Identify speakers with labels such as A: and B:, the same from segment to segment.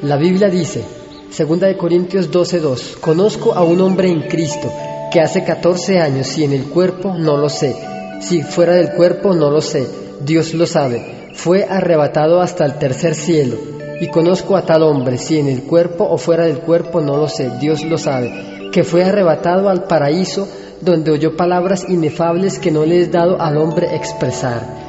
A: La Biblia dice, 2 Corintios 12:2, conozco a un hombre en Cristo que hace 14 años, si en el cuerpo, no lo sé, si fuera del cuerpo, no lo sé, Dios lo sabe, fue arrebatado hasta el tercer cielo. Y conozco a tal hombre, si en el cuerpo o fuera del cuerpo, no lo sé, Dios lo sabe, que fue arrebatado al paraíso, donde oyó palabras inefables que no le es dado al hombre expresar.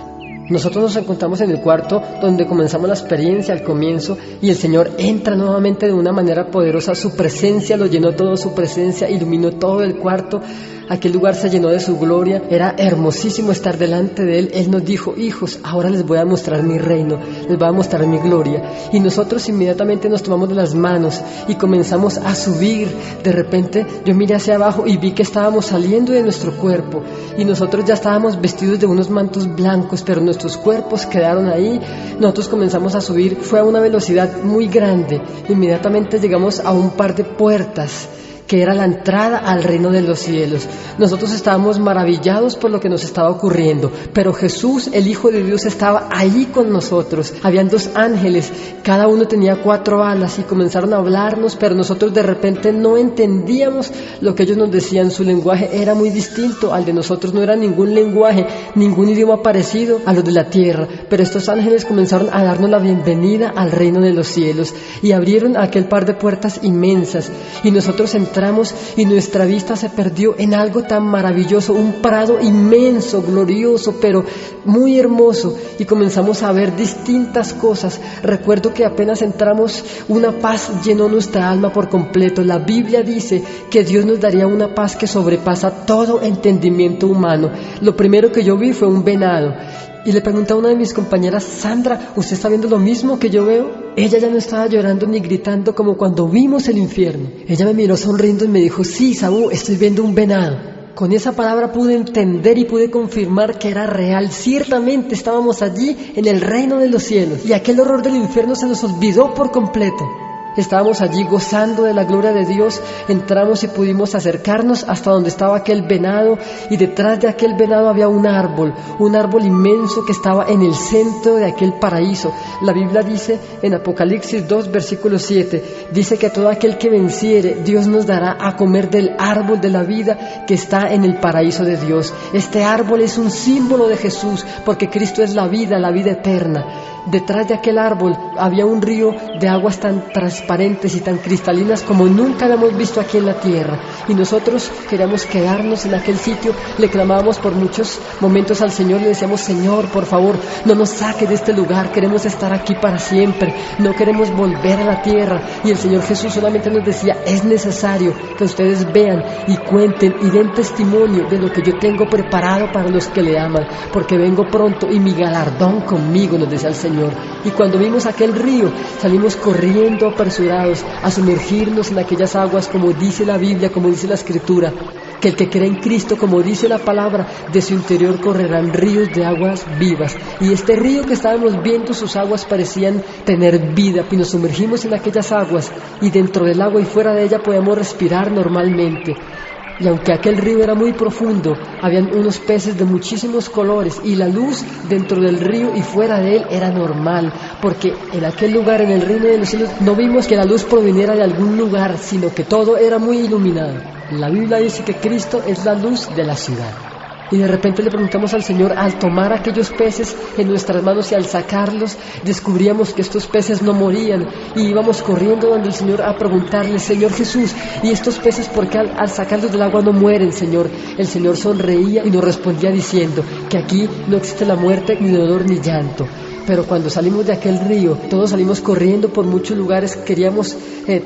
A: Nosotros nos encontramos en el cuarto donde comenzamos la experiencia al comienzo y el Señor entra nuevamente de una manera poderosa. Su presencia lo llenó todo, su presencia iluminó todo el cuarto. Aquel lugar se llenó de su gloria. Era hermosísimo estar delante de Él. Él nos dijo, hijos, ahora les voy a mostrar mi reino, les voy a mostrar mi gloria. Y nosotros inmediatamente nos tomamos de las manos y comenzamos a subir. De repente yo miré hacia abajo y vi que estábamos saliendo de nuestro cuerpo y nosotros ya estábamos vestidos de unos mantos blancos, pero nuestros cuerpos quedaron ahí. Nosotros comenzamos a subir, fue a una velocidad muy grande. Inmediatamente llegamos a un par de puertas que era la entrada al reino de los cielos. Nosotros estábamos maravillados por lo que nos estaba ocurriendo, pero Jesús, el Hijo de Dios, estaba allí con nosotros. Habían 2 ángeles, cada uno tenía 4 alas y comenzaron a hablarnos, pero nosotros de repente no entendíamos lo que ellos nos decían. Su lenguaje era muy distinto al de nosotros, no era ningún lenguaje, ningún idioma parecido a los de la tierra, pero estos ángeles comenzaron a darnos la bienvenida al reino de los cielos y abrieron aquel par de puertas inmensas y nosotros entramos y nuestra vista se perdió en algo tan maravilloso, un prado inmenso, glorioso, pero muy hermoso, y comenzamos a ver distintas cosas. Recuerdo que apenas entramos, una paz llenó nuestra alma por completo. La Biblia dice que Dios nos daría una paz que sobrepasa todo entendimiento humano. Lo primero que yo vi fue un venado. Y le pregunté a una de mis compañeras, Sandra, ¿usted está viendo lo mismo que yo veo? Ella ya no estaba llorando ni gritando como cuando vimos el infierno. Ella me miró sonriendo y me dijo, sí, Saúl, estoy viendo un venado. Con esa palabra pude entender y pude confirmar que era real. Ciertamente estábamos allí en el reino de los cielos y aquel horror del infierno se nos olvidó por completo. Estábamos allí gozando de la gloria de Dios, entramos y pudimos acercarnos hasta donde estaba aquel venado, y detrás de aquel venado había un árbol inmenso que estaba en el centro de aquel paraíso. La Biblia dice en Apocalipsis 2, versículo 7, dice que todo aquel que venciere, Dios nos dará a comer del árbol de la vida que está en el paraíso de Dios. Este árbol es un símbolo de Jesús, porque Cristo es la vida eterna. Detrás de aquel árbol había un río de aguas tan transparentes y tan cristalinas como nunca lo hemos visto aquí en la tierra. Y nosotros queríamos quedarnos en aquel sitio, le clamábamos por muchos momentos al Señor, le decíamos, Señor, por favor, no nos saque de este lugar, queremos estar aquí para siempre, no queremos volver a la tierra. Y el Señor Jesús solamente nos decía, es necesario que ustedes vean y cuenten y den testimonio de lo que yo tengo preparado para los que le aman, porque vengo pronto y mi galardón conmigo, nos decía el Señor. Y cuando vimos aquel río, salimos corriendo apresurados a sumergirnos en aquellas aguas, como dice la Biblia, como dice la Escritura, que el que cree en Cristo, como dice la palabra, de su interior correrán ríos de aguas vivas. Y este río que estábamos viendo, sus aguas parecían tener vida, y nos sumergimos en aquellas aguas, y dentro del agua y fuera de ella podíamos respirar normalmente. Y aunque aquel río era muy profundo, habían unos peces de muchísimos colores, y la luz dentro del río y fuera de él era normal, porque en aquel lugar, en el reino de los cielos, no vimos que la luz proviniera de algún lugar, sino que todo era muy iluminado. La Biblia dice que Cristo es la luz de la ciudad. Y de repente le preguntamos al Señor, al tomar aquellos peces en nuestras manos y al sacarlos, descubríamos que estos peces no morían, y íbamos corriendo donde el Señor a preguntarle, Señor Jesús, ¿y estos peces por qué al sacarlos del agua no mueren, Señor? El Señor sonreía y nos respondía diciendo que aquí no existe la muerte, ni dolor, ni llanto. Pero cuando salimos de aquel río, todos salimos corriendo por muchos lugares, queríamos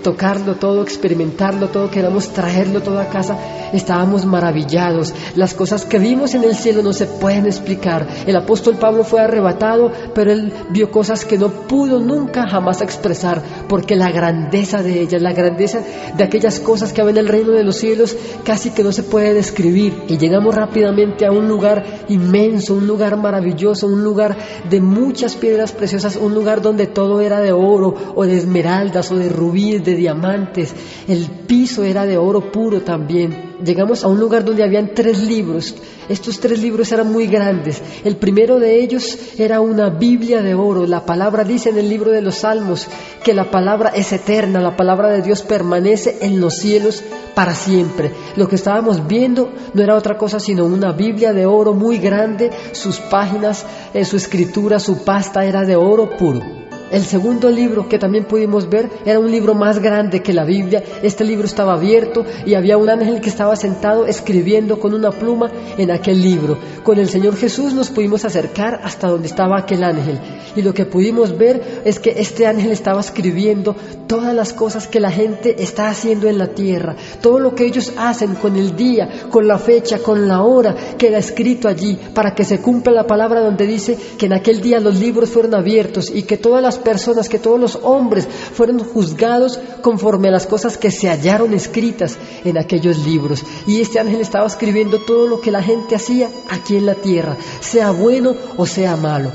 A: tocarlo todo, experimentarlo todo, queríamos traerlo todo a casa. Estábamos maravillados. Las cosas que vimos en el cielo no se pueden explicar. El apóstol Pablo fue arrebatado, pero él vio cosas que no pudo nunca jamás expresar, porque la grandeza de ellas, la grandeza de aquellas cosas que había en el reino de los cielos, casi que no se puede describir. Y llegamos rápidamente a un lugar inmenso, un lugar maravilloso, un lugar de muchas piedras preciosas, un lugar donde todo era de oro o de esmeraldas o de rubíes, de diamantes. El piso era de oro puro también. llegamos a un lugar donde habían 3 libros. Estos 3 libros eran muy grandes. El primero de ellos era una Biblia de oro. La palabra dice en el libro de los Salmos que la palabra es eterna, la palabra de Dios permanece en los cielos para siempre. Lo que estábamos viendo no era otra cosa sino una Biblia de oro muy grande. Sus páginas, su escritura, su pasta era de oro puro. El segundo libro que también pudimos ver era un libro más grande que la Biblia. Este libro estaba abierto y había un ángel que estaba sentado escribiendo con una pluma en aquel libro. Con el Señor Jesús nos pudimos acercar hasta donde estaba aquel ángel. Y lo que pudimos ver es que este ángel estaba escribiendo todas las cosas que la gente está haciendo en la tierra. Todo lo que ellos hacen con el día, con la fecha, con la hora, queda escrito allí para que se cumpla la palabra donde dice que en aquel día los libros fueron abiertos y que todas las personas, que todos los hombres fueron juzgados conforme a las cosas que se hallaron escritas en aquellos libros. Y este ángel estaba escribiendo todo lo que la gente hacía aquí en la tierra, sea bueno o sea malo.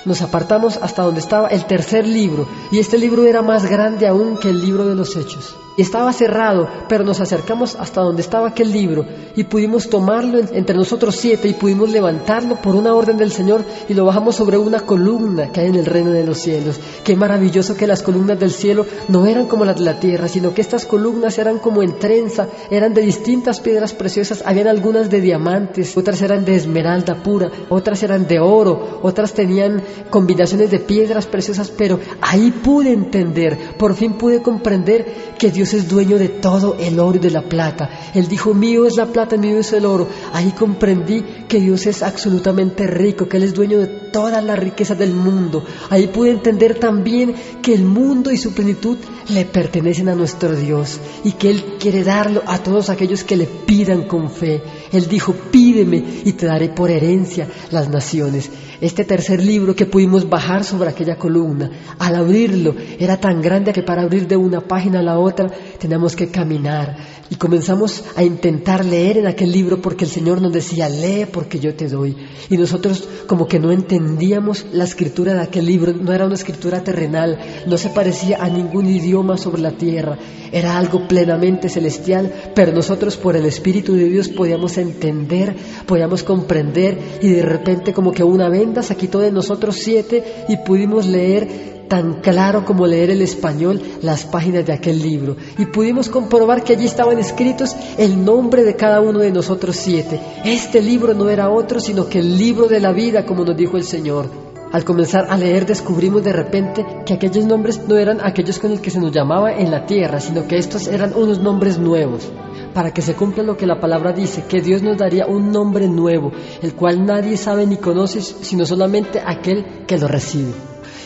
A: Nos apartamos hasta donde estaba el tercer libro, y este libro era más grande aún que el libro de los Hechos. Y estaba cerrado, pero nos acercamos hasta donde estaba aquel libro y pudimos tomarlo entre nosotros 7 y pudimos levantarlo por una orden del Señor y lo bajamos sobre una columna que hay en el reino de los cielos. Qué maravilloso que las columnas del cielo no eran como las de la tierra, sino que estas columnas eran como en trenza, eran de distintas piedras preciosas. Habían algunas de diamantes, otras eran de esmeralda pura, otras eran de oro, otras tenían combinaciones de piedras preciosas, pero ahí pude entender, por fin pude comprender que Dios es dueño de todo el oro y de la plata. Él dijo, mío es la plata, mío es el oro. Ahí comprendí que Dios es absolutamente rico, que Él es dueño de todas las riquezas del mundo. Ahí pude entender también que el mundo y su plenitud le pertenecen a nuestro Dios y que Él quiere darlo a todos aquellos que le pidan con fe. Él dijo, pídeme y te daré por herencia las naciones. Este tercer libro que pudimos bajar sobre aquella columna, al abrirlo, era tan grande que para abrir de una página a la otra teníamos que caminar. Y comenzamos a intentar leer en aquel libro porque el Señor nos decía, lee porque yo te doy. Y nosotros como que no entendíamos la escritura de aquel libro, no era una escritura terrenal, no se parecía a ningún idioma sobre la tierra, era algo plenamente celestial, pero nosotros por el Espíritu de Dios podíamos entender, podíamos comprender, y de repente como que una venda se quitó de nosotros 7 y pudimos leer tan claro como leer el español las páginas de aquel libro, y pudimos comprobar que allí estaban escritos el nombre de cada uno de nosotros 7. Este libro no era otro sino que el libro de la vida, como nos dijo el Señor. Al comenzar a leer descubrimos de repente que aquellos nombres no eran aquellos con el que se nos llamaba en la tierra, sino que estos eran unos nombres nuevos, para que se cumpla lo que la palabra dice, que Dios nos daría un nombre nuevo, el cual nadie sabe ni conoce sino solamente aquel que lo recibe.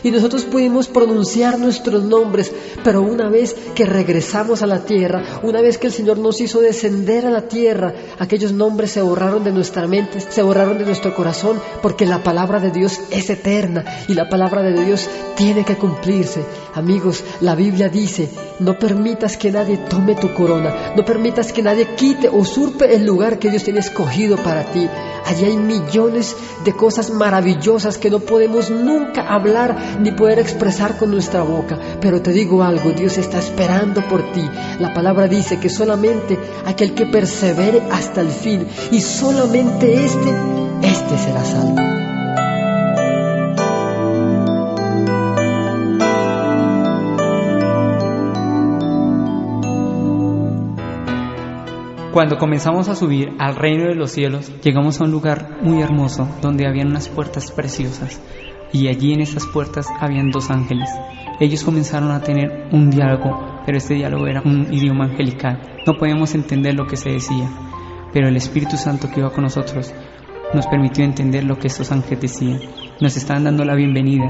A: Y nosotros pudimos pronunciar nuestros nombres, pero una vez que regresamos a la tierra, una vez que el Señor nos hizo descender a la tierra, aquellos nombres se borraron de nuestra mente, se borraron de nuestro corazón, porque la palabra de Dios es eterna y la palabra de Dios tiene que cumplirse. Amigos, la Biblia dice, no permitas que nadie tome tu corona, no permitas que nadie quite o usurpe el lugar que Dios tiene escogido para ti. Allí hay millones de cosas maravillosas que no podemos nunca hablar ni poder expresar con nuestra boca. Pero te digo algo, Dios está esperando por ti. La palabra dice que solamente aquel que persevere hasta el fin, y solamente este será salvo.
B: Cuando comenzamos a subir al reino de los cielos, llegamos a un lugar muy hermoso donde habían unas puertas preciosas, y allí en estas puertas habían 2 ángeles. Ellos comenzaron a tener un diálogo, pero este diálogo era un idioma angelical. No podíamos entender lo que se decía, pero el Espíritu Santo que iba con nosotros nos permitió entender lo que estos ángeles decían. Nos estaban dando la bienvenida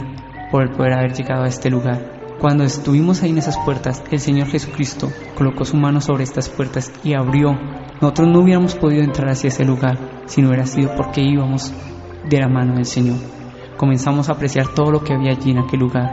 B: por el poder haber llegado a este lugar. Cuando estuvimos ahí en esas puertas, el Señor Jesucristo colocó su mano sobre estas puertas y abrió. Nosotros no hubiéramos podido entrar hacia ese lugar si no hubiera sido porque íbamos de la mano del Señor. Comenzamos a apreciar todo lo que había allí en aquel lugar.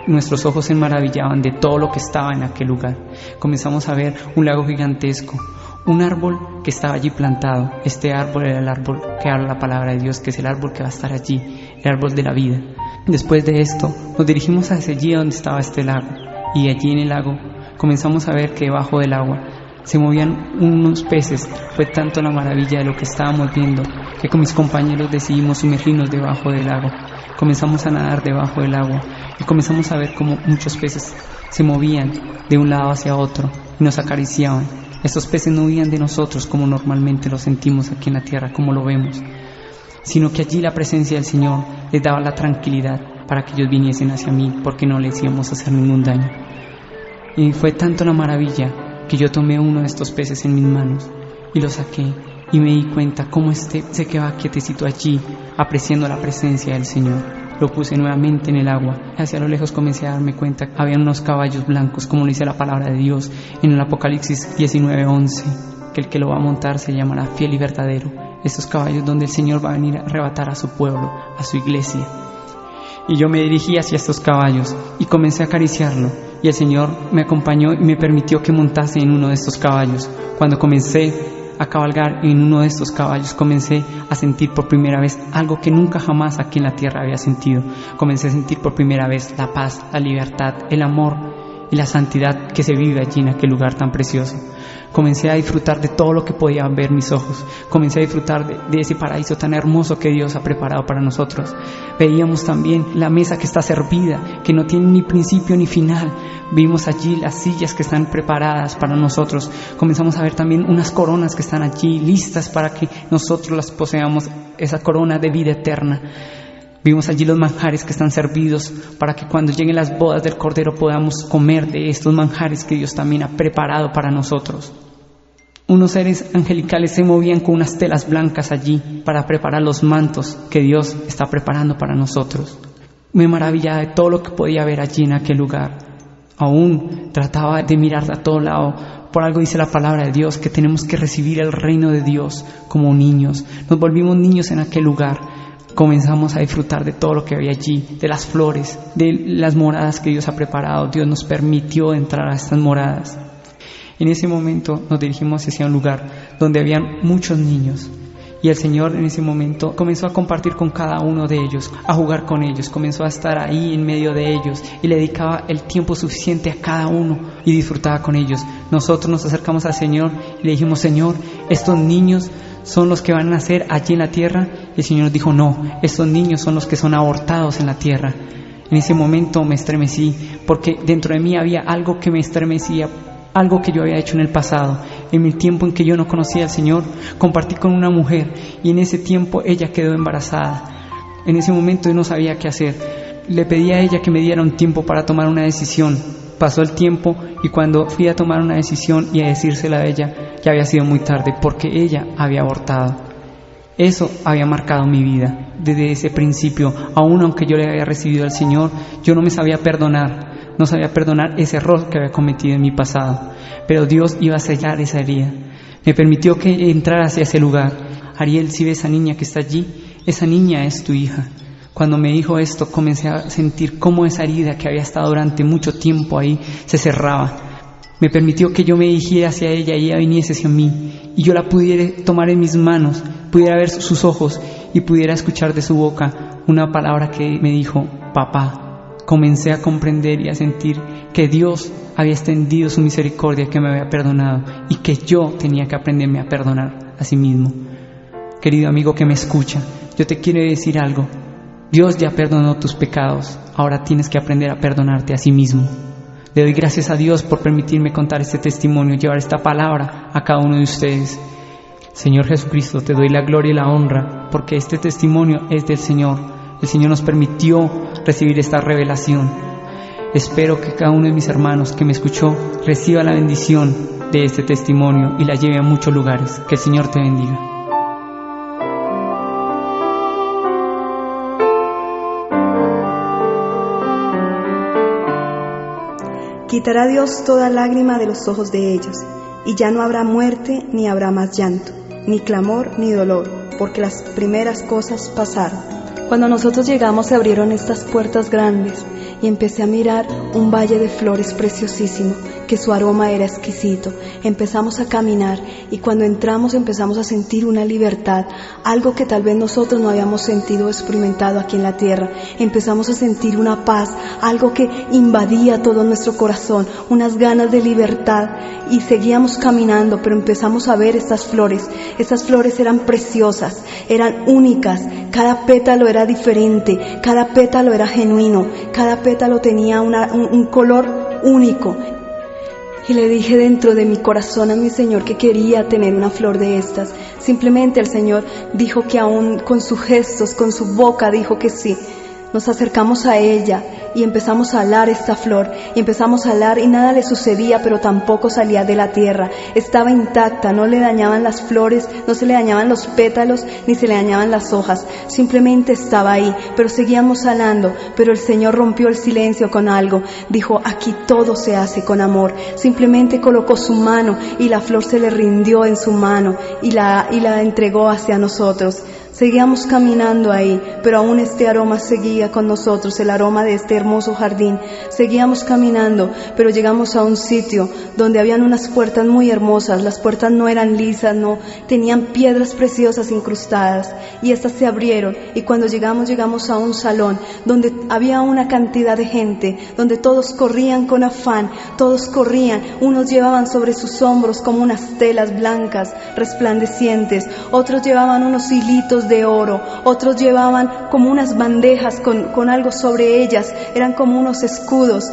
B: Nuestros ojos se maravillaban de todo lo que estaba en aquel lugar. Comenzamos a ver un lago gigantesco, un árbol que estaba allí plantado. Este árbol era el árbol que habla la palabra de Dios, que es el árbol que va a estar allí, el árbol de la vida. Después de esto, nos dirigimos hacia allí donde estaba este lago, y allí en el lago comenzamos a ver que debajo del agua se movían unos peces. Fue tanto la maravilla de lo que estábamos viendo que con mis compañeros decidimos sumergirnos debajo del lago. Comenzamos a nadar debajo del agua y comenzamos a ver cómo muchos peces se movían de un lado hacia otro y nos acariciaban. Estos peces no huían de nosotros como normalmente lo sentimos aquí en la tierra, como lo vemos, sino que allí la presencia del Señor les daba la tranquilidad para que ellos viniesen hacia mí, porque no les íbamos a hacer ningún daño. Y fue tanto la maravilla que yo tomé uno de estos peces en mis manos y lo saqué y me di cuenta cómo se quedaba quietecito allí, apreciando la presencia del Señor. Lo puse nuevamente en el agua. Hacia lo lejos comencé a darme cuenta que había unos caballos blancos, como lo dice la palabra de Dios en el Apocalipsis 19:11, que el que lo va a montar se llamará fiel y verdadero. Estos caballos donde el Señor va a venir a arrebatar a su pueblo, a su iglesia. Y yo me dirigí hacia estos caballos y comencé a acariciarlo. Y el Señor me acompañó y me permitió que montase en uno de estos caballos. Cuando comencé a cabalgar en uno de estos caballos, comencé a sentir por primera vez algo que nunca jamás aquí en la tierra había sentido. Comencé a sentir por primera vez la paz, la libertad, el amor y la santidad que se vive allí en aquel lugar tan precioso. Comencé a disfrutar de todo lo que podían ver mis ojos. Comencé a disfrutar de ese paraíso tan hermoso que Dios ha preparado para nosotros. Veíamos también la mesa que está servida, que no tiene ni principio ni final. Vimos allí las sillas que están preparadas para nosotros. Comenzamos a ver también unas coronas que están allí listas para que nosotros las poseamos, esa corona de vida eterna. Vimos allí los manjares que están servidos para que cuando lleguen las bodas del Cordero podamos comer de estos manjares que Dios también ha preparado para nosotros. Unos seres angelicales se movían con unas telas blancas allí para preparar los mantos que Dios está preparando para nosotros. Me maravillaba de todo lo que podía ver allí en aquel lugar. Aún trataba de mirar a todo lado. Por algo dice la palabra de Dios que tenemos que recibir el reino de Dios como niños. Nos volvimos niños en aquel lugar. Comenzamos a disfrutar de todo lo que había allí, de las flores, de las moradas que Dios ha preparado. Dios nos permitió entrar a estas moradas. En ese momento nos dirigimos hacia un lugar donde habían muchos niños. Y el Señor en ese momento comenzó a compartir con cada uno de ellos, a jugar con ellos, comenzó a estar ahí en medio de ellos y le dedicaba el tiempo suficiente a cada uno y disfrutaba con ellos. Nosotros nos acercamos al Señor y le dijimos: Señor, estos niños son los que van a nacer allí en la tierra. Y el Señor nos dijo: no, estos niños son los que son abortados en la tierra. En ese momento me estremecí, porque dentro de mí había algo que me estremecía, algo que yo había hecho en el pasado. En el tiempo en que yo no conocía al Señor, compartí con una mujer y en ese tiempo ella quedó embarazada. En ese momento yo no sabía qué hacer. Le pedí a ella que me diera un tiempo para tomar una decisión. Pasó el tiempo y cuando fui a tomar una decisión y a decírsela a ella, ya había sido muy tarde, porque ella había abortado. Eso había marcado mi vida. Desde ese principio, aún aunque yo le había recibido al Señor, yo no me sabía perdonar. No sabía perdonar ese error que había cometido en mi pasado. Pero Dios iba a sellar esa herida. Me permitió que entrara hacia ese lugar. Ariel, si ves esa niña que está allí, esa niña es tu hija. Cuando me dijo esto, comencé a sentir cómo esa herida que había estado durante mucho tiempo ahí se cerraba. Me permitió que yo me dirigiera hacia ella y ella viniese hacia mí. Y yo la pudiera tomar en mis manos, pudiera ver sus ojos y pudiera escuchar de su boca una palabra que me dijo: papá. Comencé a comprender y a sentir que Dios había extendido su misericordia, que me había perdonado y que yo tenía que aprenderme a perdonar a sí mismo. Querido amigo que me escucha, yo te quiero decir algo. Dios ya perdonó tus pecados, ahora tienes que aprender a perdonarte a sí mismo. Le doy gracias a Dios por permitirme contar este testimonio, llevar esta palabra a cada uno de ustedes. Señor Jesucristo, te doy la gloria y la honra, porque este testimonio es del Señor. El Señor nos permitió recibir esta revelación. Espero que cada uno de mis hermanos que me escuchó reciba la bendición de este testimonio y la lleve a muchos lugares. Que el Señor te bendiga.
C: Quitará Dios toda lágrima de los ojos de ellos, y ya no habrá muerte, ni habrá más llanto, ni clamor, ni dolor, porque las primeras cosas pasaron. Cuando nosotros llegamos se abrieron estas puertas grandes y empecé a mirar un valle de flores preciosísimo que su aroma era exquisito. Empezamos a caminar y cuando entramos empezamos a sentir una libertad, algo que tal vez nosotros no habíamos sentido o experimentado aquí en la tierra. Empezamos a sentir una paz, algo que invadía todo nuestro corazón, unas ganas de libertad, y seguíamos caminando, pero empezamos a ver estas flores. Estas flores eran preciosas, eran únicas, cada pétalo era diferente, cada pétalo era genuino, cada pétalo tenía un color único. Y le dije dentro de mi corazón a mi Señor que quería tener una flor de estas. Simplemente el Señor dijo que aún con sus gestos, con su boca dijo que sí. Nos acercamos a ella y empezamos a alar esta flor, y empezamos a alar y nada le sucedía, pero tampoco salía de la tierra, estaba intacta, no le dañaban las flores, no se le dañaban los pétalos, ni se le dañaban las hojas, simplemente estaba ahí, pero seguíamos alando, pero el Señor rompió el silencio con algo, dijo, aquí todo se hace con amor, simplemente colocó su mano y la flor se le rindió en su mano y la entregó hacia nosotros. Seguíamos caminando ahí, pero aún este aroma seguía con nosotros, el aroma de este hermoso jardín. Seguíamos caminando, pero llegamos a un sitio donde habían unas puertas muy hermosas. Las puertas no eran lisas, no, tenían piedras preciosas incrustadas, y estas se abrieron, y cuando llegamos a un salón donde había una cantidad de gente, donde todos corrían con afán, todos corrían, unos llevaban sobre sus hombros como unas telas blancas, resplandecientes, otros llevaban unos hilitos de oro, otros llevaban como unas bandejas con algo sobre ellas, eran como unos escudos,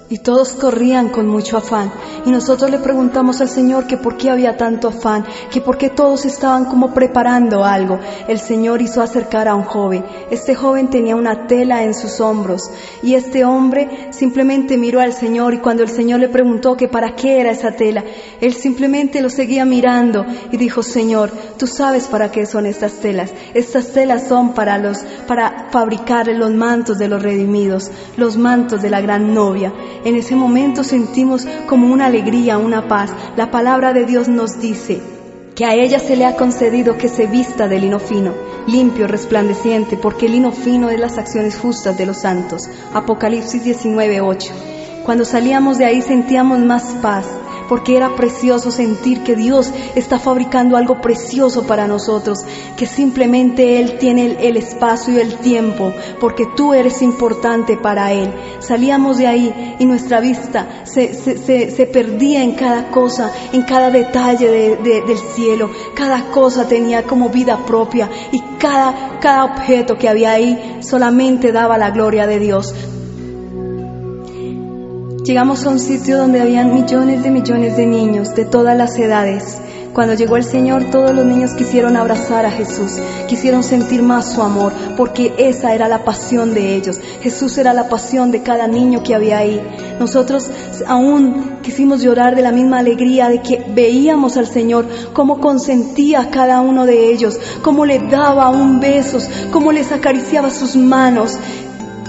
C: y todos corrían con mucho afán. Y nosotros le preguntamos al Señor que por qué había tanto afán, que por qué todos estaban como preparando algo. El Señor hizo acercar a un joven. Este joven tenía una tela en sus hombros, y este hombre simplemente miró al Señor, y cuando el Señor le preguntó que para qué era esa tela, él simplemente lo seguía mirando y dijo, Señor, tú sabes para qué son estas telas. Estas telas son para fabricar los mantos de los redimidos, los mantos de la gran novia. En ese momento sentimos como una alegría, una paz. La palabra de Dios nos dice que a ella se le ha concedido que se vista de lino fino, limpio, resplandeciente, porque el lino fino es las acciones justas de los santos. Apocalipsis 19:8. Cuando salíamos de ahí sentíamos más paz, porque era precioso sentir que Dios está fabricando algo precioso para nosotros, que simplemente Él tiene el espacio y el tiempo, porque tú eres importante para Él. Salíamos de ahí y nuestra vista se perdía en cada cosa, en cada detalle del cielo. Cada cosa tenía como vida propia, y cada objeto que había ahí solamente daba la gloria de Dios. Llegamos a un sitio donde habían millones de niños de todas las edades. Cuando llegó el Señor, todos los niños quisieron abrazar a Jesús, quisieron sentir más su amor, porque esa era la pasión de ellos. Jesús era la pasión de cada niño que había ahí. Nosotros aún quisimos llorar de la misma alegría de que veíamos al Señor, cómo consentía a cada uno de ellos, cómo le daba un beso, cómo les acariciaba sus manos.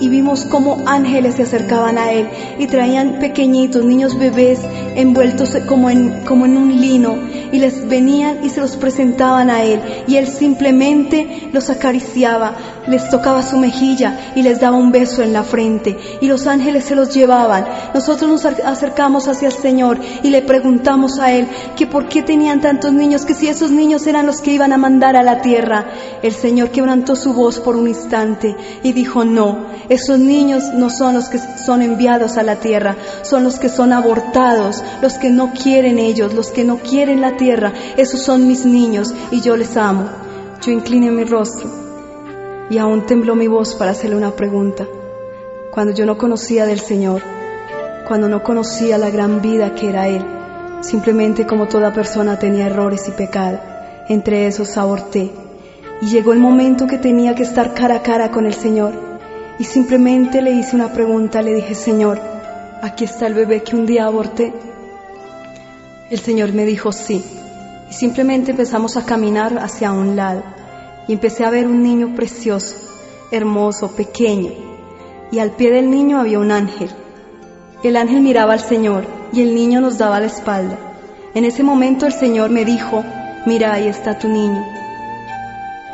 C: Y vimos cómo ángeles se acercaban a Él y traían pequeñitos, niños bebés envueltos como en un lino, y les venían y se los presentaban a Él, y Él simplemente los acariciaba, les tocaba su mejilla y les daba un beso en la frente, y los ángeles se los llevaban. Nosotros nos acercamos hacia el Señor y le preguntamos a Él que por qué tenían tantos niños, que si esos niños eran los que iban a mandar a la tierra. El Señor quebrantó su voz por un instante y dijo, no, esos niños no son los que son enviados a la tierra, son los que son abortados, los que no quieren ellos, los que no quieren la tierra. Esos son mis niños y yo les amo. Yo incliné mi rostro y aún tembló mi voz para hacerle una pregunta. Cuando yo no conocía del Señor, cuando no conocía la gran vida que era Él, simplemente como toda persona tenía errores y pecado, entre esos aborté. Y llegó el momento que tenía que estar cara a cara con el Señor, y simplemente le hice una pregunta, le dije, Señor, ¿aquí está el bebé que un día aborté? El Señor me dijo sí, y simplemente empezamos a caminar hacia un lado, y empecé a ver un niño precioso, hermoso, pequeño, y al pie del niño había un ángel. El ángel miraba al Señor, y el niño nos daba la espalda. En ese momento el Señor me dijo, mira, ahí está tu niño.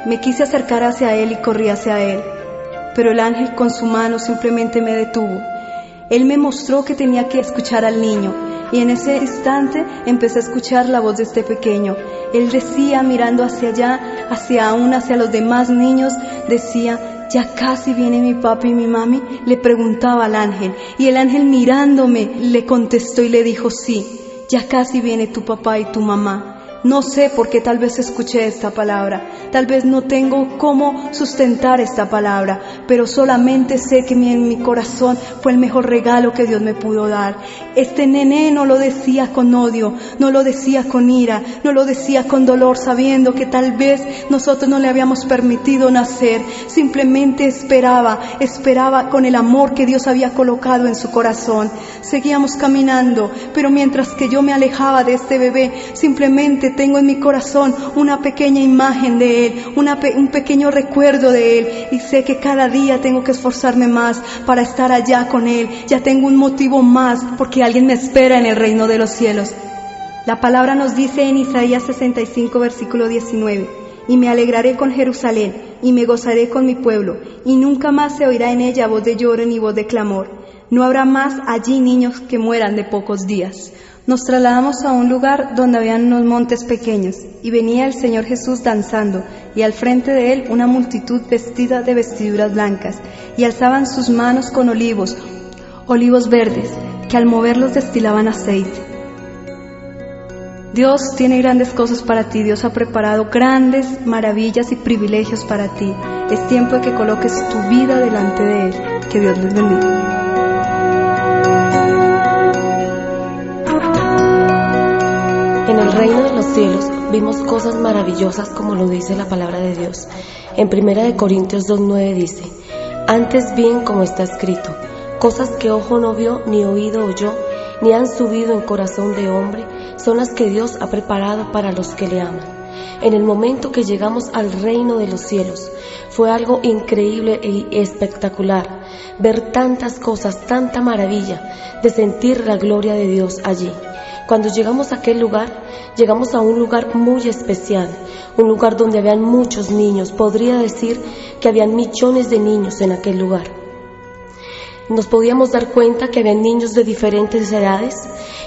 C: Me quise acercar hacia él y corrí hacia él, pero el ángel con su mano simplemente me detuvo. Él me mostró que tenía que escuchar al niño. y en ese instante empecé a escuchar la voz de este pequeño. Él decía, mirando hacia allá, hacia los demás niños, decía: ya casi viene mi papi y mi mami. Le preguntaba al ángel, y el ángel mirándome le contestó y le dijo: sí, ya casi viene tu papá y tu mamá. No sé por qué tal vez escuché esta palabra, tal vez no tengo cómo sustentar esta palabra, pero solamente sé que en mi corazón fue el mejor regalo que Dios me pudo dar. Este nené no lo decía con odio, no lo decía con ira, no lo decía con dolor, sabiendo que tal vez nosotros no le habíamos permitido nacer. Simplemente esperaba con el amor que Dios había colocado en su corazón. Seguíamos caminando, pero mientras que yo me alejaba de este bebé, simplemente tengo en mi corazón una pequeña imagen de él, un pequeño recuerdo de él, y sé que cada día tengo que esforzarme más para estar allá con él. Ya tengo un motivo más, porque alguien me espera en el reino de los cielos. La palabra nos dice en Isaías 65, versículo 19: y me alegraré con Jerusalén, y me gozaré con mi pueblo, y nunca más se oirá en ella voz de lloro ni voz de clamor. No habrá más allí niños que mueran de pocos días. Nos trasladamos a un lugar donde habían unos montes pequeños, y venía el Señor Jesús danzando, y al frente de él una multitud vestida de vestiduras blancas, y alzaban sus manos con olivos verdes, que al moverlos destilaban aceite. Dios tiene grandes cosas para ti. Dios ha preparado grandes maravillas y privilegios para ti. Es tiempo de que coloques tu vida delante de Él. Que Dios les bendiga.
D: En el reino de los cielos vimos cosas maravillosas, como lo dice la palabra de Dios. En 1 Corintios 2:9 dice: antes bien, como está escrito, cosas que ojo no vio, ni oído oyó, ni han subido en corazón de hombre, son las que Dios ha preparado para los que le aman. En el momento que llegamos al reino de los cielos, fue algo increíble y espectacular ver tantas cosas, tanta maravilla, de sentir la gloria de Dios allí. Cuando llegamos a aquel lugar, llegamos a un lugar muy especial, un lugar donde habían muchos niños. Podría decir que habían millones de niños en aquel lugar. Nos podíamos dar cuenta que había niños de diferentes edades,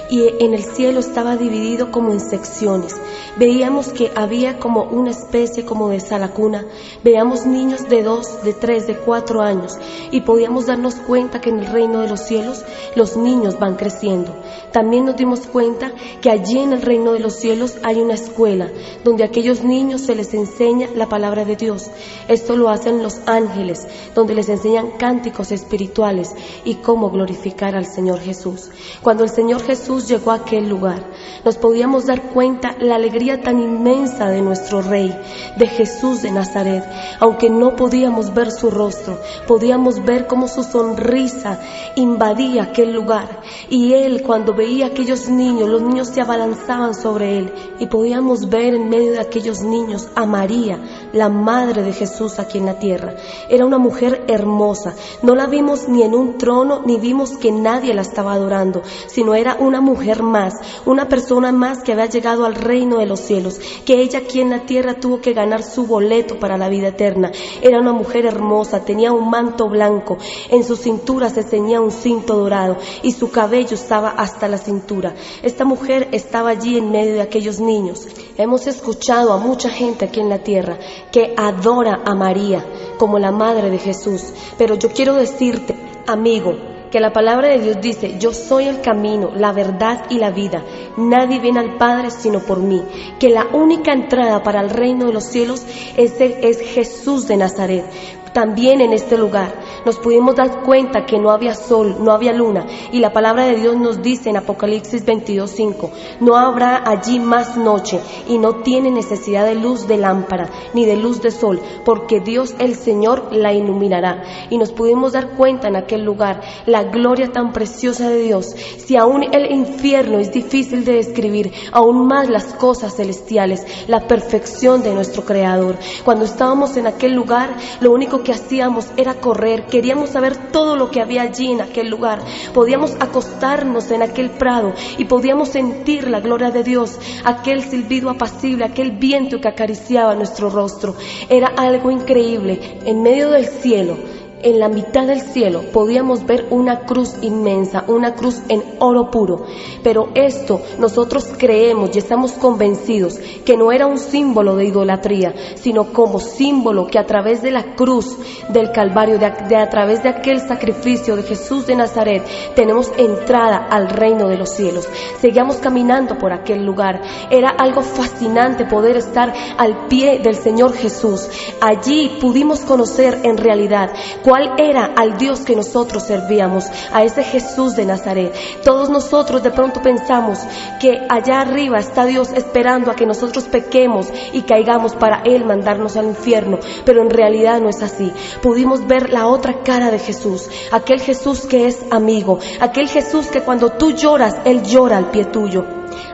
D: y en el cielo estaba dividido como en secciones. Veíamos que había como una especie como de sala cuna. Veíamos niños de 2, de 3, de 4 años, y podíamos darnos cuenta que en el reino de los cielos los niños van creciendo. También nos dimos cuenta que allí en el reino de los cielos hay una escuela donde a aquellos niños se les enseña la palabra de Dios. Esto lo hacen los ángeles, donde les enseñan cánticos espirituales y cómo glorificar al Señor Jesús. Cuando el Señor Jesús llegó a aquel lugar, nos podíamos dar cuenta la alegría tan inmensa de nuestro Rey, de Jesús de Nazaret. Aunque no podíamos ver su rostro, podíamos ver cómo su sonrisa invadía aquel lugar, y Él, cuando veía a aquellos niños, los niños se abalanzaban sobre Él, y podíamos ver en medio de aquellos niños a María, la madre de Jesús aquí en la tierra. Era una mujer hermosa. No la vimos ni en un trono, ni vimos que nadie la estaba adorando, sino era una mujer más, una persona más que había llegado al reino de los cielos, que ella aquí en la tierra tuvo que ganar su boleto para la vida eterna. Era una mujer hermosa, tenía un manto blanco, en su cintura se ceñía un cinto dorado, y su cabello estaba hasta la cintura. Esta mujer estaba allí en medio de aquellos niños. Hemos escuchado a mucha gente aquí en la tierra que adora a María como la madre de Jesús, pero yo quiero decirte, amigo, que la palabra de Dios dice: yo soy el camino, la verdad y la vida. Nadie viene al Padre sino por mí. Que la única entrada para el reino de los cielos es Jesús de Nazaret. También en este lugar nos pudimos dar cuenta que no había sol, no había luna, y la palabra de Dios nos dice en Apocalipsis 22:5: no habrá allí más noche, y no tiene necesidad de luz de lámpara ni de luz de sol, porque Dios el Señor la iluminará. Y nos pudimos dar cuenta en aquel lugar la gloria tan preciosa de Dios. Si aún el infierno es difícil de describir, aún más las cosas celestiales, la perfección de nuestro Creador. Cuando estábamos en aquel lugar, lo único que hacíamos era correr. Queríamos saber todo lo que había allí en aquel lugar. Podíamos acostarnos en aquel prado y podíamos sentir la gloria de Dios, aquel silbido apacible, aquel viento que acariciaba nuestro rostro. Era algo increíble. En medio del cielo en la mitad del cielo podíamos ver una cruz inmensa, una cruz en oro puro. Pero esto nosotros creemos y estamos convencidos que no era un símbolo de idolatría, sino como símbolo que a través de la cruz del Calvario, a través de aquel sacrificio de Jesús de Nazaret, tenemos entrada al reino de los cielos. Seguíamos caminando por aquel lugar. Era algo fascinante poder estar al pie del Señor Jesús. Allí pudimos conocer en realidad cuál era al Dios que nosotros servíamos, a ese Jesús de Nazaret. Todos nosotros de pronto pensamos que allá arriba está Dios esperando a que nosotros pequemos y caigamos para Él mandarnos al infierno, pero en realidad no es así. Pudimos ver la otra cara de Jesús, aquel Jesús que es amigo, aquel Jesús que cuando tú lloras, Él llora al pie tuyo.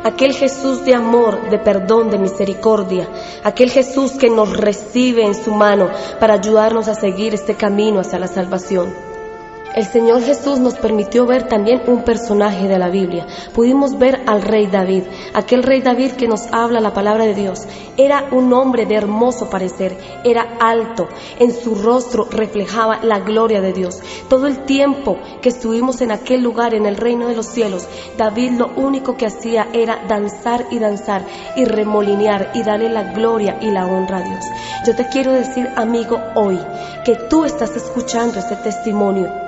D: Aquel Jesús de amor, de perdón, de misericordia, aquel Jesús que nos recibe en su mano para ayudarnos a seguir este camino hacia la salvación. El Señor Jesús nos permitió ver también un personaje de la Biblia. Pudimos ver al rey David, aquel rey David que nos habla la palabra de Dios. Era un hombre de hermoso parecer, era alto, en su rostro reflejaba la gloria de Dios. Todo el tiempo que estuvimos en aquel lugar, en el reino de los cielos, David lo único que hacía era danzar y remolinear y darle la gloria y la honra a Dios. Yo te quiero decir, amigo, hoy que tú estás escuchando este testimonio.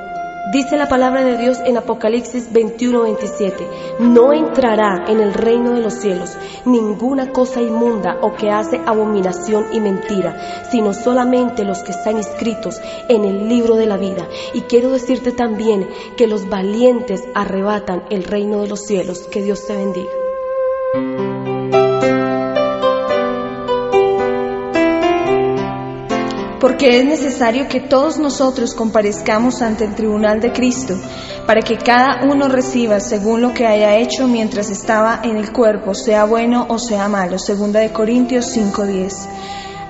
D: Dice la palabra de Dios en Apocalipsis 21:27, no entrará en el reino de los cielos ninguna cosa inmunda o que hace abominación y mentira, sino solamente los que están inscritos en el libro de la vida. Y quiero decirte también que los valientes arrebatan el reino de los cielos. Que Dios te bendiga.
E: Porque es necesario que todos nosotros comparezcamos ante el tribunal de Cristo, para que cada uno reciba según lo que haya hecho mientras estaba en el cuerpo, sea bueno o sea malo. 2 Corintios 5:10.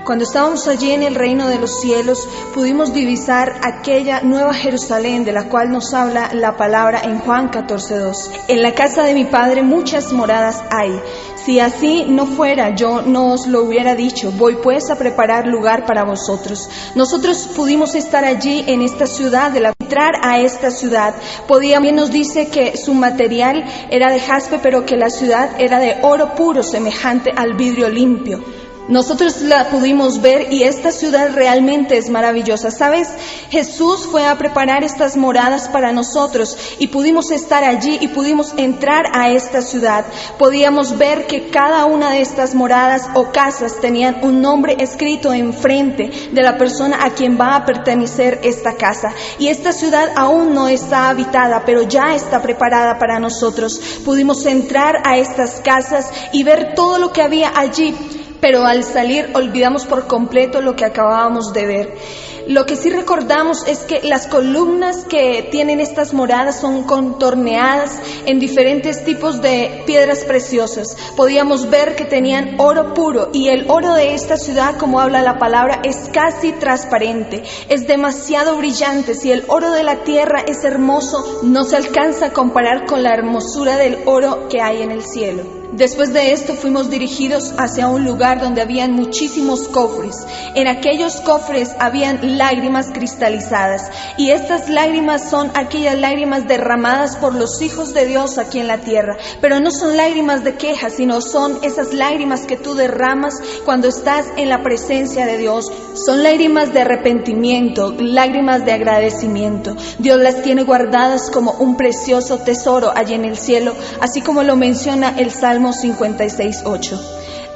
E: Cuando estábamos allí en el reino de los cielos, pudimos divisar aquella nueva Jerusalén de la cual nos habla la palabra en Juan 14:2. En la casa de mi Padre muchas moradas hay. Si así no fuera, yo no os lo hubiera dicho. Voy pues a preparar lugar para vosotros. Nosotros pudimos estar allí en esta ciudad, entrar a esta ciudad. También nos dice que su material era de jaspe, pero que la ciudad era de oro puro, semejante al vidrio limpio. Nosotros la pudimos ver y esta ciudad realmente es maravillosa. ¿Sabes? Jesús fue a preparar estas moradas para nosotros y pudimos estar allí y pudimos entrar a esta ciudad. Podíamos ver que cada una de estas moradas o casas tenían un nombre escrito enfrente de la persona a quien va a pertenecer esta casa. Y esta ciudad aún no está habitada, pero ya está preparada para nosotros. Pudimos entrar a estas casas y ver todo lo que había allí. Pero al salir olvidamos por completo lo que acabábamos de ver. Lo que sí recordamos es que las columnas que tienen estas moradas son contorneadas en diferentes tipos de piedras preciosas. Podíamos ver que tenían oro puro y el oro de esta ciudad, como habla la palabra, es casi transparente. Es demasiado brillante. Si el oro de la tierra es hermoso, no se alcanza a comparar con la hermosura del oro que hay en el cielo. Después de esto fuimos dirigidos hacia un lugar donde habían muchísimos cofres. En aquellos cofres habían lágrimas cristalizadas y estas lágrimas son aquellas lágrimas derramadas por los hijos de Dios aquí en la tierra. Pero no son lágrimas de queja, sino son esas lágrimas que tú derramas cuando estás en la presencia de Dios. Son lágrimas de arrepentimiento, lágrimas de agradecimiento. Dios las tiene guardadas como un precioso tesoro allí en el cielo, así como lo menciona el Salmo 56:8.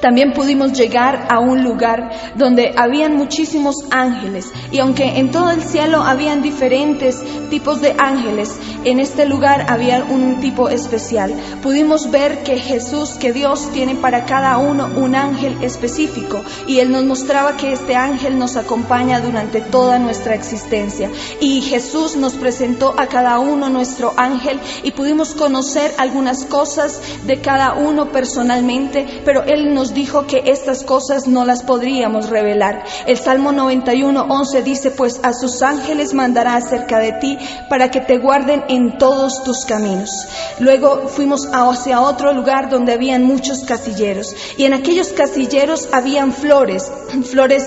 E: También pudimos llegar a un lugar donde habían muchísimos ángeles y aunque en todo el cielo habían diferentes tipos de ángeles, en este lugar había un tipo especial. Pudimos ver que Dios tiene para cada uno un ángel específico y Él nos mostraba que este ángel nos acompaña durante toda nuestra existencia. Y Jesús nos presentó a cada uno nuestro ángel y pudimos conocer algunas cosas de cada uno personalmente, pero Él nos nos dijo que estas cosas no las podríamos revelar. El Salmo 91:11 dice: pues a sus ángeles mandará acerca de ti para que te guarden en todos tus caminos. Luego fuimos hacia otro lugar donde habían muchos casilleros, y en aquellos casilleros habían flores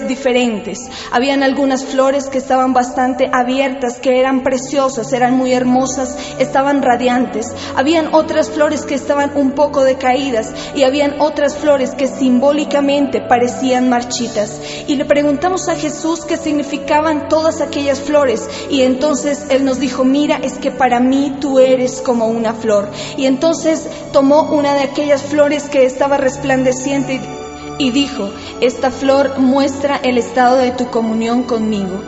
E: diferentes. Habían algunas flores que estaban bastante abiertas, que eran preciosas, eran muy hermosas, estaban radiantes. Habían otras flores que estaban un poco decaídas, y habían otras flores que simbólicamente parecían marchitas. Y le preguntamos a Jesús qué significaban todas aquellas flores, y entonces Él nos dijo: mira, es que para mí tú eres como una flor. Y entonces tomó una de aquellas flores que estaba resplandeciente y dijo: esta flor muestra el estado de tu comunión conmigo.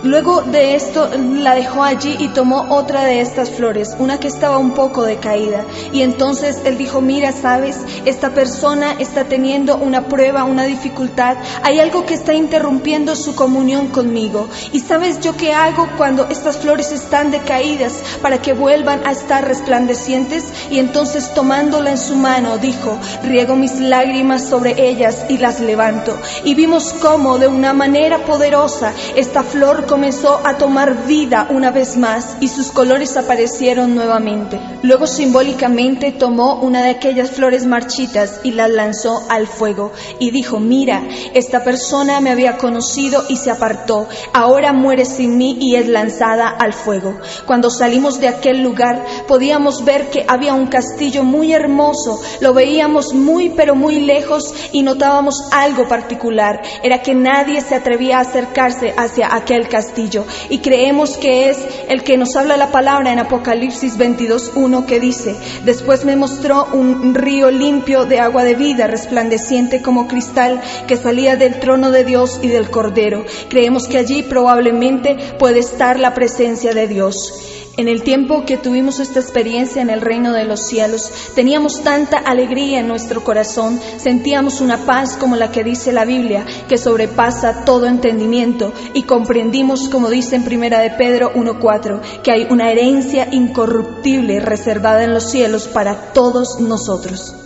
E: Luego de esto la dejó allí y tomó otra de estas flores, una que estaba un poco decaída, y entonces Él dijo: mira, sabes, esta persona está teniendo una prueba, una dificultad, hay algo que está interrumpiendo su comunión conmigo, y sabes yo qué hago cuando estas flores están decaídas para que vuelvan a estar resplandecientes. Y entonces, tomándola en su mano, dijo: riego mis lágrimas sobre ellas y las levanto. Y vimos cómo de una manera poderosa esta flor comenzó a tomar vida una vez más, y sus colores aparecieron nuevamente. Luego, simbólicamente, tomó una de aquellas flores marchitas y las lanzó al fuego, y dijo: mira, esta persona me había conocido y se apartó, ahora muere sin mí y es lanzada al fuego. Cuando salimos de aquel lugar, podíamos ver que había un castillo muy hermoso, lo veíamos muy pero muy lejos, y notábamos algo particular: era que nadie se atrevía a acercarse hacia aquel castillo, y creemos que es el que nos habla la palabra en Apocalipsis 22:1, que dice: después me mostró un río limpio de agua de vida, resplandeciente como cristal, que salía del trono de Dios y del Cordero. Creemos que allí probablemente puede estar la presencia de Dios. En el tiempo que tuvimos esta experiencia en el reino de los cielos, teníamos tanta alegría en nuestro corazón, sentíamos una paz como la que dice la Biblia, que sobrepasa todo entendimiento, y comprendimos, como dice en 1 de Pedro 1:4, que hay una herencia incorruptible reservada en los cielos para todos nosotros.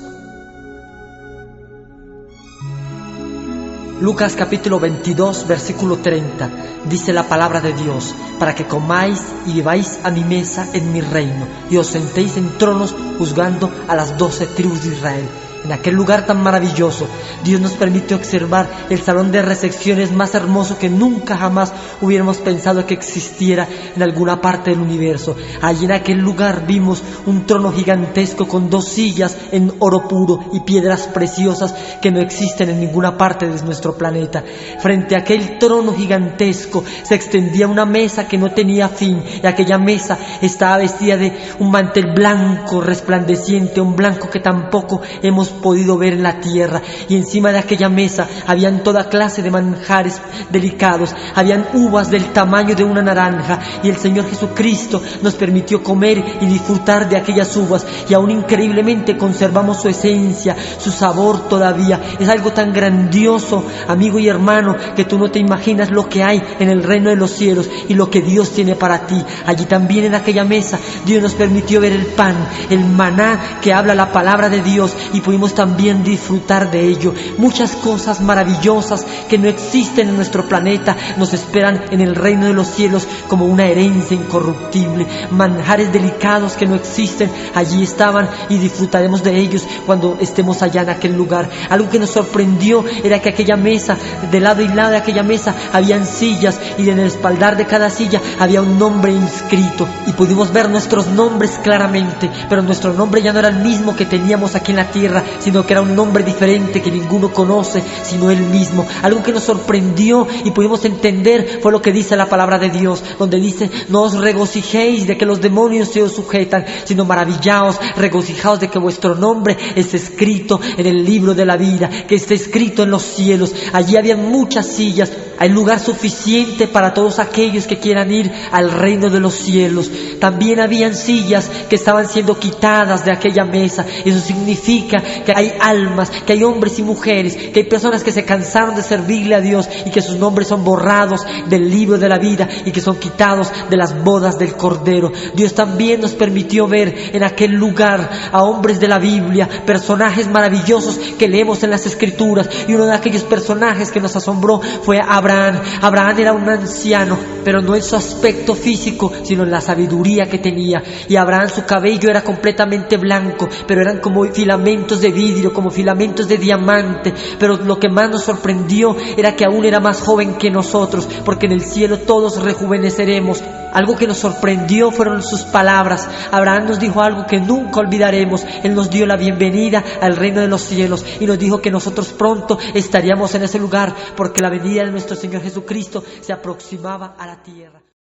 F: Lucas capítulo 22, versículo 30, dice la palabra de Dios: para que comáis y bebáis a mi mesa en mi reino, y os sentéis en tronos juzgando a las 12 tribus de Israel. En aquel lugar tan maravilloso, Dios nos permitió observar el salón de recepciones más hermoso que nunca jamás hubiéramos pensado que existiera en alguna parte del universo. Allí en aquel lugar vimos un trono gigantesco con 2 sillas en oro puro y piedras preciosas que no existen en ninguna parte de nuestro planeta. Frente a aquel trono gigantesco se extendía una mesa que no tenía fin, y aquella mesa estaba vestida de un mantel blanco resplandeciente, un blanco que tampoco hemos podido ver en la tierra, y encima de aquella mesa habían toda clase de manjares delicados, habían uvas del tamaño de una naranja, y el Señor Jesucristo nos permitió comer y disfrutar de aquellas uvas, y aún increíblemente conservamos su esencia, su sabor todavía. Es algo tan grandioso, amigo y hermano, que tú no te imaginas lo que hay en el reino de los cielos y lo que Dios tiene para ti. Allí también en aquella mesa Dios nos permitió ver el pan, el maná que habla la palabra de Dios, y pudimos también disfrutar de ello. Muchas cosas maravillosas que no existen en nuestro planeta nos esperan en el reino de los cielos como una herencia incorruptible. Manjares delicados que no existen, allí estaban, y disfrutaremos de ellos cuando estemos allá en aquel lugar. Algo que nos sorprendió era que aquella mesa, de lado y lado de aquella mesa habían sillas, y en el espaldar de cada silla había un nombre inscrito, y pudimos ver nuestros nombres claramente, pero nuestro nombre ya no era el mismo que teníamos aquí en la tierra, sino que era un nombre diferente que ninguno conoce sino Él mismo. Algo que nos sorprendió y pudimos entender fue lo que dice la palabra de Dios, donde dice: no os regocijéis de que los demonios se os sujetan, sino maravillaos, regocijaos de que vuestro nombre esté escrito en el libro de la vida, que esté escrito en los cielos. Allí había muchas sillas, Hay lugar suficiente para todos aquellos que quieran ir al reino de los cielos. También habían sillas que estaban siendo quitadas de aquella mesa. Eso significa que hay almas, que hay hombres y mujeres, que hay personas que se cansaron de servirle a Dios y que sus nombres son borrados del libro de la vida y que son quitados de las bodas del Cordero. Dios también nos permitió ver en aquel lugar a hombres de la Biblia, personajes maravillosos que leemos en las Escrituras, y uno de aquellos personajes que nos asombró fue Abraham. Abraham era un anciano, pero no en su aspecto físico, sino en la sabiduría que tenía. Y Abraham, su cabello era completamente blanco, pero eran como filamentos de vidrio, como filamentos de diamante. Pero lo que más nos sorprendió era que aún era más joven que nosotros, porque en el cielo todos rejuveneceremos. Algo que nos sorprendió fueron sus palabras. Abraham nos dijo algo que nunca olvidaremos. Él nos dio la bienvenida al reino de los cielos y nos dijo que nosotros pronto estaríamos en ese lugar, porque la venida de nuestro Señor Jesucristo se aproximaba a la tierra.